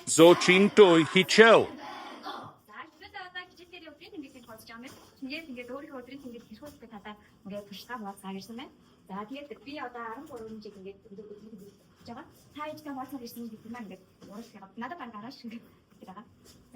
Zocinto Hichel. Тэгээд ингээд өөрийнхөө өдрийн тэмдэг хэрхүүлдэг надад ингээд туршлагаа хуваалцгаа ирсэн байна. За тэгээд би одоо 13 жил ингээд өдрийн тэмдэг хийж байгаа. Та ичтэй хуваалцах ирсэн гэдэг маань ингээд ууршиг надад баг гараж ингээд байгаа.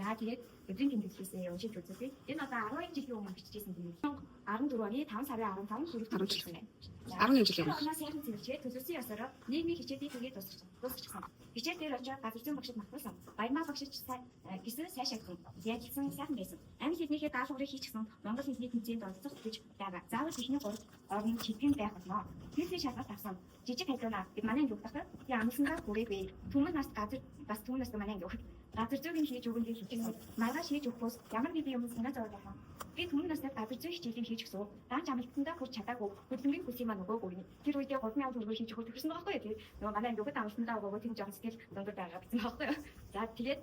За тэгээд өдрийн тэмдэг хийсэн уншиж үзье. Энэ одоо 12 жилийн өмнө бичижсэн тэмдэг. 14 оны 5 сарын 15 хүрэх тэмдэг байна. 11 жил юм. Оноо сайхан цэвэрчээ төсөөсөн ёсоор нийгмийн хичээлийг тэгээд дуусчихсан. Хичээл дээр очиж газар зүйн багшид магтуулсан. Баярмаа багшид гэсэн сайн шагсан. Яг гэсэн сайхан байсан. Англи хэлнийхээ даалгаврыг хийчихсэн. Монгол хэлний тэмцээнд оролцох гэж байгаа. Заавал ихний 3 орны чиглэн байх болно. Тэрний шалгалт авсан. Жижиг хайдлаа бид манай анги өгдөх. Би амсангаа хүрээгүй. Түмэн нас газар бас түмэн нас манай анги өгөх. Газар зүйн хийж өгөн гэж хэлсэн. Маргааш хийж өгөхөөс ямар нэгэн юм санаа зовоод байна. Би түмэн настай газар зүйн хичээлийг хийж өгсөн. Даанч амлалтандаа хүрч чадаагүй. Хөдөлмөрийн хүсийг маань өгөөгүй. Тэр үедээ 3,000 төгрөг хийж өгөх гэсэн байгаа байхгүй юу? Нөгөө манай анги өгөхөд амлалтандаа өгөөгүй тийм жоон сэтгэл дундуур байгаа гэсэн байгаа байхгүй юу? За тэгээд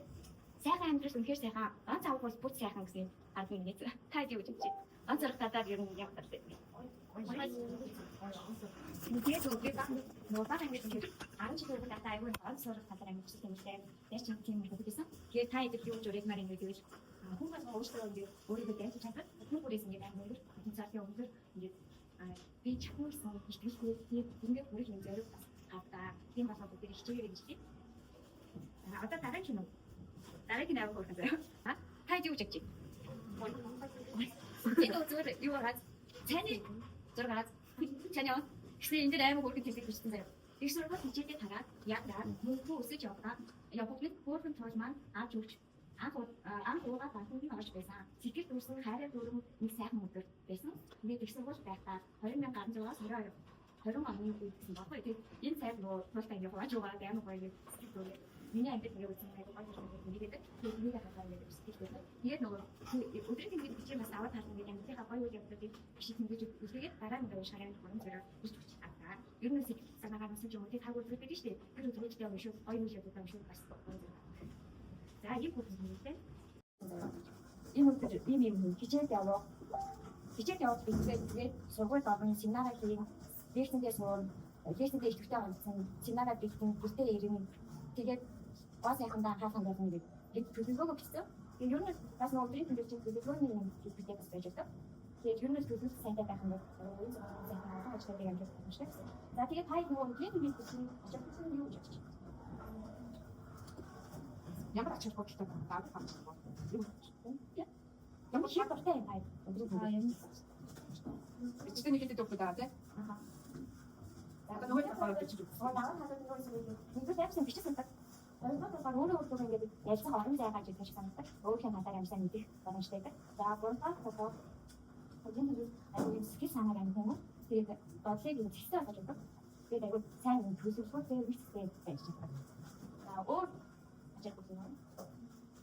сайхан амьдрал үнэхээр сайхан. Он цаавал бол бүх сайхан гэсэн ард нэг нэг. Та юу гэж чи? Он царах татаад ер нь явах хэрэгтэй. Тэгээд үгүй нөгөө баг ингэж 10 жил өмнө та аягүй он царах татаар амьдсан юм шиг яаж ч тийм юм хэлсэн. Тэгээд та идэг юу журигмаар ингэ гэвэл хүмүүс өөрсдөө ингэ өөрийгөө дайсан чадвар хүн бүрээс ингэ амьд энэ цаашаа өндөр ингэ би чухалсан ихтэй ингээд бүрийг юм зориг аваа. Тийм болохоор бид хичээгээ гэж тийм. Одоо дараагийн юм. Дараагийн авах байх заяа. Та юу гэж чи? Энэ зүгээр юу хараад цааны зургаад чаняа гэсэн энэ дээр аймаг хөргөд хэлдэг бичсэн заяа. Их сургууль хичээлээ тараад яг мөнгө өсөж яваад явахад хөөрхөн тоож маань авч өгч анх уугаа батны орж байсан. Сэтгэл дүүрсэн хайраа дүүрэн нэг сайхан өдөр байсан. Тэгээд их сургууль байхдаа 2016-аас 20 оны үед гэсэн баггүй. Тэгээд энэ сайд нөгөө туултаа ингэ хувааж угаад аймаг гоё сэтгэл дүүрээ. Миний амьд нэг үсэн нэг гоё юм нэгэдэг. Тэгээд миний хатаа нэг сэтгэл дүүрээ. Тэгээд нөгөө өдрийн тэмдэг бичээ бас аваад харсан гэдэг амьдынхаа гоё үйл явдлыг бичиж тэмдэж үзлээгээд дараа нь гоё шарын хорон зэрэг бичиж өгч аваа. Ер нь сэтгэл санаагаар бас юм уу тэгээд таг үздэг гэдэг шүү дээ. Тэр өдрөдөө юм шүү. Гоё үйл явдал юм шүү бас гоё. За ийм бүхэн хэлээ. Энэ өдөр ийм хичээл яваа. Хичээл яваад тэгээд сургуульд орно семинараа хийн. Лекцэндээ суун. Лекцэндээ идэвхтэй онцсон. Семинараа бэлтэн бүртээ ирэн. Тэгээд бас яхандаа хаасан байсан гэдэг. Тэгээд төлөвлөгөө бичсэн. Тэгээд ер нь бас өдрийн төлөвлөгөө чинь төлөвлөгөөний юм бичдэг бас байж байгаа. Тэгээд ер нь төлөвлөгөө сайтай байх юм бол энэ сайхан ажлыг амжилт болох шүү дээ. За тэгээд хай нөгөө өдрийн төлөвлөгөө бичсэн ажил юу гэж байна? Ямар ач холбогдолтой байгаа юм бэ? Ямар шиг дуртай юм байна. Бичсэн нэг хэдэд өгөх гэдэг тийм. Одоо нөгөө талаар бичиж өгсөн. Наад хадад нөгөө нэг хэвсэн бичсэн так. Өөрөөр хэлбэл ингээд ялсан орон зай гаж идэх санагдах. Өөрхийн хатаг амьсаа мэдэх боломжтой байдаг. За гуравдугаар болохоор энэ нэг аюул скил санааг амьд. Тэгээд бодлыг зэгцтэй болгож өгдөг. Тэгээд аюул сайн төлөвлөгөө зэвэрхтэй байж байгаа. За өөр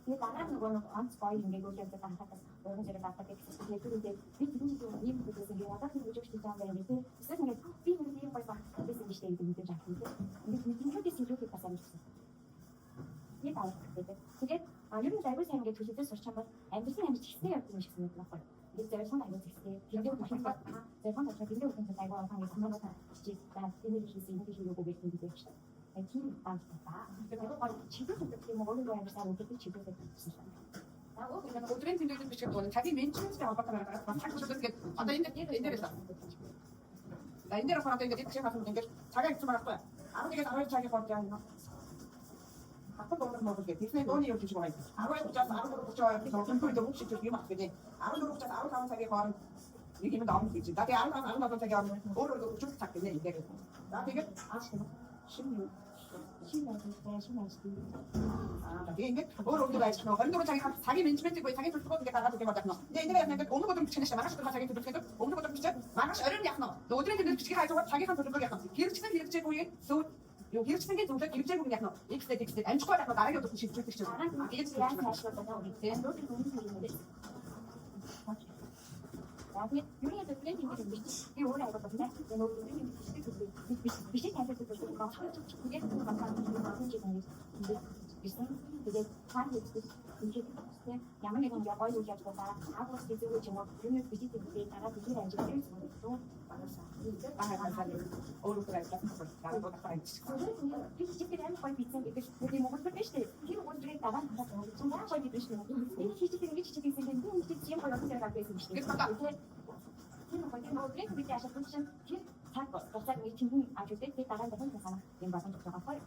тэгээд дараа нь нөгөө онц гоё ингээд үйл явдал анхаатаас өөрөөр зэрэг батаг гэсэн. Тэгээд түрүүндээ би тэр зүйл ийм бүдээс ингээд ядах нэг үжигч гэж байгаа юм тийм. Эсвэл ингээд би нэг юм гоё багтсан гэсэн юм шиг ингээд мэдээж авсан тийм. Ингээд мэдээлэлээс илүүхийг бас амжилтсан. Нэг авах гэдэг. Тэгээд ер нь аюул сайн ингээд төлөвлөж сурч байгаа бол амьдрын амьд ихтэй явдаг юм шиг санагдав байхгүй. Бид зөвхөн аюул ихтэй. Тэгээд бүхэн бат. Зөвхөн одоо бидний бүхэн аюул авах юм санагдаж байна. Чи за энэ хийсэн юм хийгээгүй байх юм гэж байна. Тийм байна. Тэгээд гол чиглэл гэдэг юм уу өөрөө амьсаар үгтэй чиглэл гэсэн юм. За өдрийн тэмдэглэл бичих бол цагийн менежменттэй холбоотой байгаа. Бас цаг чиглэл гэдэг одоо энэ дээр байсан. За энэ дээр болохоор одоо ингээд чинь хатан ингээд цагаа хийсэн байгаа байхгүй. 11-ээс 12 цагийн хооронд явна. Хатан болоод мөн гэдэг. Тэсний дооны юм хийж байгаа. 12-аас 13-32 гэж орсон үед өгч хийж юм байна. 14-ээс 15 цагийн хооронд нэг юм даавн хийж. За тэгээд 15 цагийн хооронд өөрөө 40 цаг гэнэ ингээд. За тэгээд шинэ тэгээд ингээд өөр ажил нөө 24 цагийн менежментийг буюу цагийн төлөвлөгөөд ингээд гаргаад өгөх юм байна. Тэгээд энэ яг ингээд өмнө өдөр бичих нэшээ маргааш өдөр цагийн төлөвлөгөөд өмнө өдөр бичих маргааш оройн явах нь. Өдрийн төлөвлөгөө бичих хайжгаад цагийн төлөвлөгөө явах нь. Хэрэгжээгүй зөв юу хэрэгжсэнгийн зөвлөд хэрэгжээгүй нь явах нь. X амжихгүй байх нь дараагийн өдөр шилжүүлэх чинь. Тэгээд яаж хаашгүй байгаа вэ? Тэгээд нөтийн өмнө юм. Тэгээд юу нэг төлөвлөлийн тэмдэг би өөрөө аваад байна. Энэ өдрийн тэмдэг биш тайлбар өгөх гэдэг байна. Тэгээд тэгээд цаана гэдэг ямар нэгэн гоё үйл явдал дараа агуулс гэдэг юм уу? Юу нэг бичиж байгаа дараа тэгэхээр амжилт ирсэн. Бахархаа өөрөө ажиллах болсон. Би чигээр амар гоё бичсэн гэдэг нь Монгол биш үү? Тэр өдрийг 나가서 가서 정말 거의 드시는 거. 시시들이 있는데 이제 지금 거의 어떻게 갖고 있으시죠? 이렇게 지금 거의 뭐 그래 그렇게 하셔 보시면 사고 갑자기 친구 아주 때 나간 데 혼자서 연구하는 거 같아요.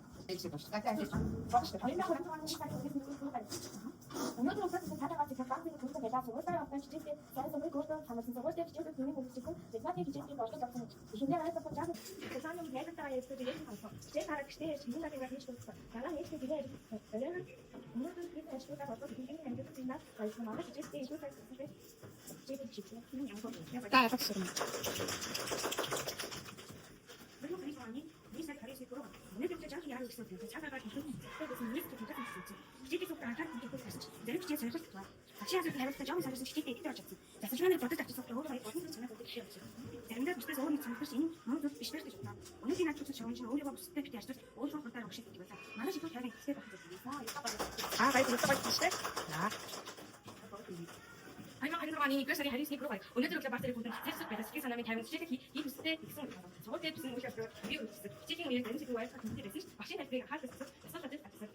오늘도 그렇게 찾아가지고 깜짝이야 그것도 내가 저걸 따라왔던 시즌때 그래서 왜 그것도 담아서 저걸 때 시즌을 들리고 있고 내가 내 시즌때 벌써 잡는 신경을 해서 자고 그 사람이 내가 따라 해서 얘기 가서 제 바라 그때 신경을 해서 해주고 있어 나랑 해서 그래 그래는 오늘도 그렇게 해주고 가서 굉장히 행복했지만 그래서 나는 시즌때 이거 할 수 있는데 제가 지금 그냥 양보 다 확실히. 그리고 그리고 아니 미사일 가릴 수 있도록 오늘 경제 장기 하고 있어 차가가 계속 그래서 미스터 괜찮을 수 있지 시즌 속도 안 타는 게 그래서 내가 시즌 잘 했어 같이 하서 해봤을 때 점을 사서 시즌 때 들었지 그래서 주변에 버터 잡지 속도 오래 버튼 전에 버튼 쉬었지 내가 비슷해서 오늘 좀 훨씬 마음도 비슷할 수 있다 오늘 그냥 좀 정신 오래가 무슨 때 그때 아시죠 오늘 버터 혹시 이거다 많은 식으로 다른 게 있을 것 같아 아, 빨리 시대. 자, 아니면 아니 그래서 이 할수 있고 오늘 들어 봤을 때 보통 스트레스 받아서 스트레스 나면 다른 시즌이 이 비슷 때 비슷한 거 저번 때 비슷한 것이 없어 이거 시즌 위에 되는 식으로 와서 근데 베스 확실히 내가 할 수 있어 서서들 같았어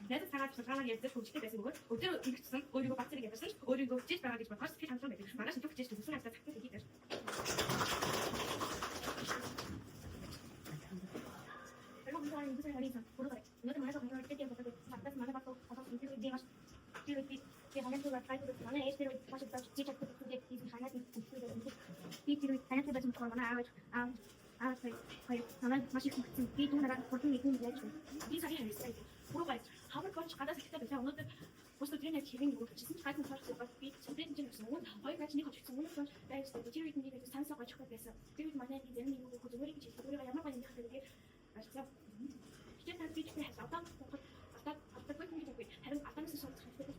내가 상하게 예를 들어 시대 베스는 걸 어때로 이것은 오리고 박스를 베스 오리고 찌 바라기 좀 파스피 장점 베스 많아 신경 찌 무슨 할때 탁 되기 때 그리고 무슨 말이 있어 모르겠어 오늘 말해서 그냥 이렇게 되고 답답해서 많이 받고 가서 이렇게 내가 이 하나가 가지고 있는 에스테로 다시 다시 지적 그게 이 하나가 이 뒤로 하나가 좀 걸거나 거의 하나 마시 이 돈나라 보통 이 돈이 내죠 이 사람이 할 수 있어 보러가 하루 건 가다서 그때 오늘 벌써 드리는 기능이고 지금 같은 사람들 이 전된 좀 없어 거의 같이 내가 지금 오늘 건 내가 지금 있는 게 산소가 초과됐어 그리고 만약에 내는 이거 그 우리 지금 우리가 야만 많이 하는 게 아시죠? 이제 다 비슷해 해서 어떤 아까 그 다른 아까 쓰셔도 잘 되고